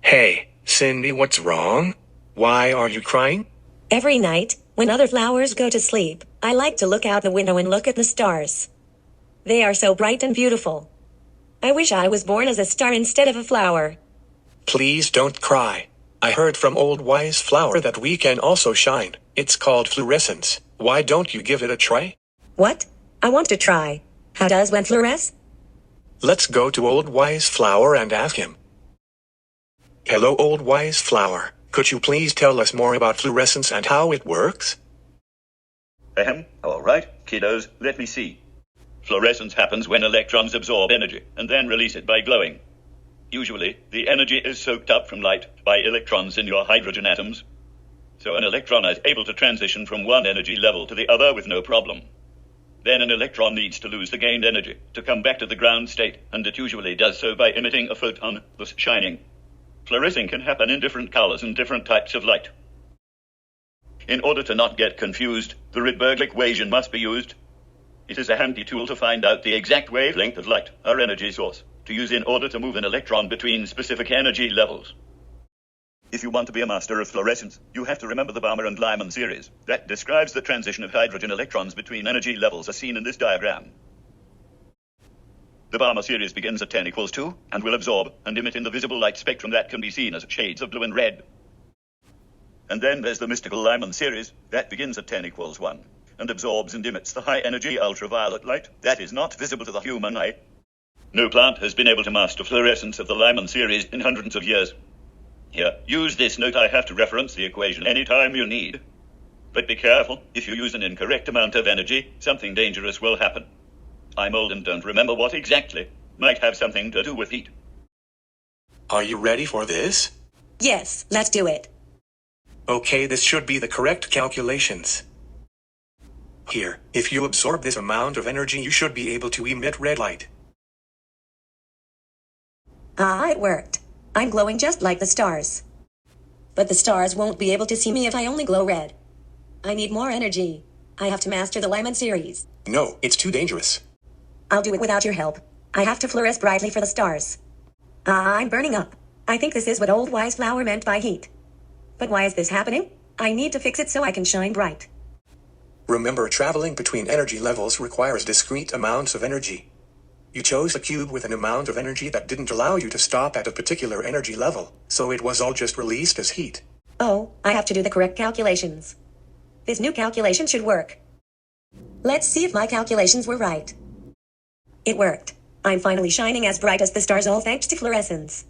Hey, Cindy, what's wrong? Why are you crying? Every night, when other flowers go to sleep, I like to look out the window and look at the stars. They are so bright and beautiful. I wish I was born as a star instead of a flower. Please don't cry. I heard from Old Wise Flower that we can also shine. It's called fluorescence. Why don't you give it a try? What? I want to try. How does one fluoresce? Let's go to Old Wise Flower and ask him. Hello, Old Wise Flower. Could you please tell us more about fluorescence and how it works? All right, kiddos, let me see. Fluorescence happens when electrons absorb energy and then release it by glowing. Usually, the energy is soaked up from light by electrons in your hydrogen atoms. So an electron is able to transition from one energy level to the other with no problem. Then an electron needs to lose the gained energy to come back to the ground state, and it usually does so by emitting a photon, thus shining. Fluorescing can happen in different colors and different types of light. In order to not get confused, the Rydberg equation must be used. It is a handy tool to find out the exact wavelength of light, our energy source, to use in order to move an electron between specific energy levels. If you want to be a master of fluorescence, you have to remember the Balmer and Lyman series. That describes the transition of hydrogen electrons between energy levels as seen in this diagram. The Balmer series begins at 10 equals 2 and will absorb and emit in the visible light spectrum that can be seen as shades of blue and red. And then there's the mystical Lyman series that begins at 10 equals 1 and absorbs and emits the high energy ultraviolet light that is not visible to the human eye. No plant has been able to master fluorescence of the Lyman series in hundreds of years. Here, use this note. I have to reference the equation anytime you need. But be careful, if you use an incorrect amount of energy, something dangerous will happen. I'm old and don't remember what exactly. Might have something to do with heat. Are you ready for this? Yes, let's do it. Okay, this should be the correct calculations. Here, if you absorb this amount of energy, you should be able to emit red light. Ah, it worked. I'm glowing just like the stars. But the stars won't be able to see me if I only glow red. I need more energy. I have to master the Lyman series. No, it's too dangerous. I'll do it without your help. I have to fluoresce brightly for the stars. Ah, I'm burning up. I think this is what Old Wise Flower meant by heat. But why is this happening? I need to fix it so I can shine bright. Remember, traveling between energy levels requires discrete amounts of energy. You chose a cube with an amount of energy that didn't allow you to stop at a particular energy level, so it was all just released as heat. Oh, I have to do the correct calculations. This new calculation should work. Let's see if my calculations were right. It worked. I'm finally shining as bright as the stars, all thanks to fluorescence.